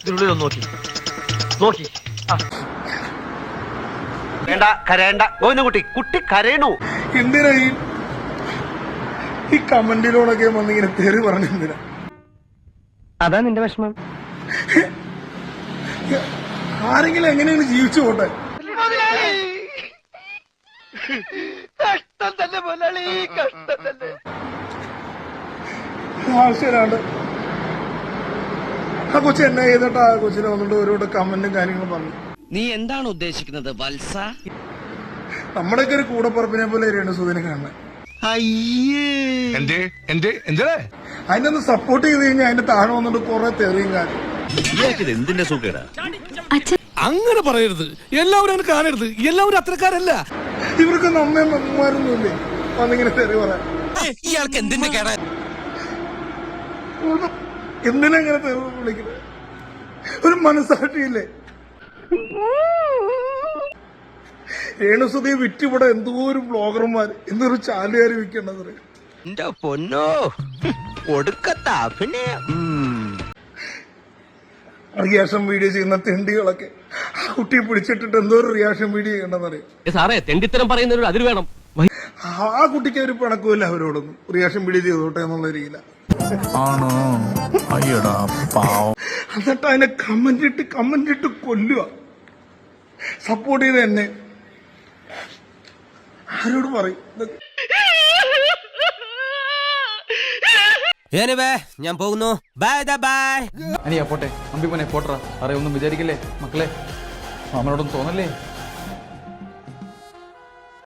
ഇതിനുള്ളിൽ ഒന്ന് നോക്കി നോക്കി. വേണ്ട കരയണ്ട കുട്ടി കുട്ടി കരയണു. എന്തിനാ ഈ കമന്റിലൂടെയൊക്കെ വന്നിങ്ങനെ തെറി പറഞ്ഞു എന്തിനാ? അതാ നിന്റെ വിഷമം. ആരെങ്കിലും എങ്ങനെയാണ് ജീവിച്ചു പോട്ടെ. ആവശ്യമില്ലാണ്ട് ആ കൊച്ചു എന്നെ ചെയ്തിട്ട് ആ കൊച്ചിനെ വന്നിട്ട് ഒരുപാട് കമന്റും കാര്യങ്ങളും പറഞ്ഞു. നീ എന്താണ് ഉദ്ദേശിക്കുന്നത് വത്സ? നമ്മുടെയൊക്കെ ഒരു കൂടപ്പറപ്പിനെ പോലെ രേണുസുതിനെ കാണുന്നത്. അതിനൊന്ന് സപ്പോർട്ട് ചെയ്ത് കഴിഞ്ഞാൽ അതിന്റെ താഴെ വന്നിട്ട് കുറെ തെറിയും കാര്യം. എന്തിന്റെ സുഖേടാ? അങ്ങനെ പറയരുത്, എല്ലാവരും അങ്ങനെ കാണരുത്, എല്ലാവരും അത്രക്കാരല്ല. ഇവർക്ക് നമ്മയും അമ്മമാരൊന്നുമില്ലേ വന്നിങ്ങനെ തെറി പറയാൻ? ഇയാൾക്ക് എന്തിന്റെ കേടാ? എന്തിനാ ഇങ്ങനെ തെറി വിളിക്കുന്നത്? ഒരു മനസ്സാക്ഷിയില്ലേ? രേണുസുതി വിറ്റിവിടെ എന്തോ ഒരു ബ്ലോഗർമാർ എന്തൊരു ചാലുകാർ വിൽക്കേണ്ടത്. എന്റെ പൊന്നോ ഒടുക്കത്ത അഭിനയം. റിയാക്ഷൻ വീഡിയോ ചെയ്യുന്ന തെണ്ടികളൊക്കെ ആ കുട്ടിയെ പിടിച്ചിട്ടിട്ട് എന്തോ ഒരു റിയാക്ഷൻ വീഡിയോ ചെയ്യണ്ടെന്നറിയാം. സാറേ തെണ്ടിത്തരം പറയുന്നവരോട് അതിര് വേണം. ആ കുട്ടിക്ക് ഒരു പിണക്കുമില്ല അവരോടൊന്നും. റിയാക്ഷൻ വീഡിയോ ചെയ്തോട്ടെ എന്നുള്ള രീതിയില. എന്നിട്ട് അതിനെ കമന്റ് ഇട്ട് കൊല്ലുക. സപ്പോർട്ട് ചെയ്ത് എന്നെ ആരോട് പറയും? ഞാൻ പോകുന്നു. Bye bye. അനിയാ പോട്ടെ, അമ്പി പോനെ പോട്ടറ. അറിയൊന്നും വിചാരിക്കല്ലേ മക്കളെ, മാമനോടൊന്നും തോന്നല്ലേ.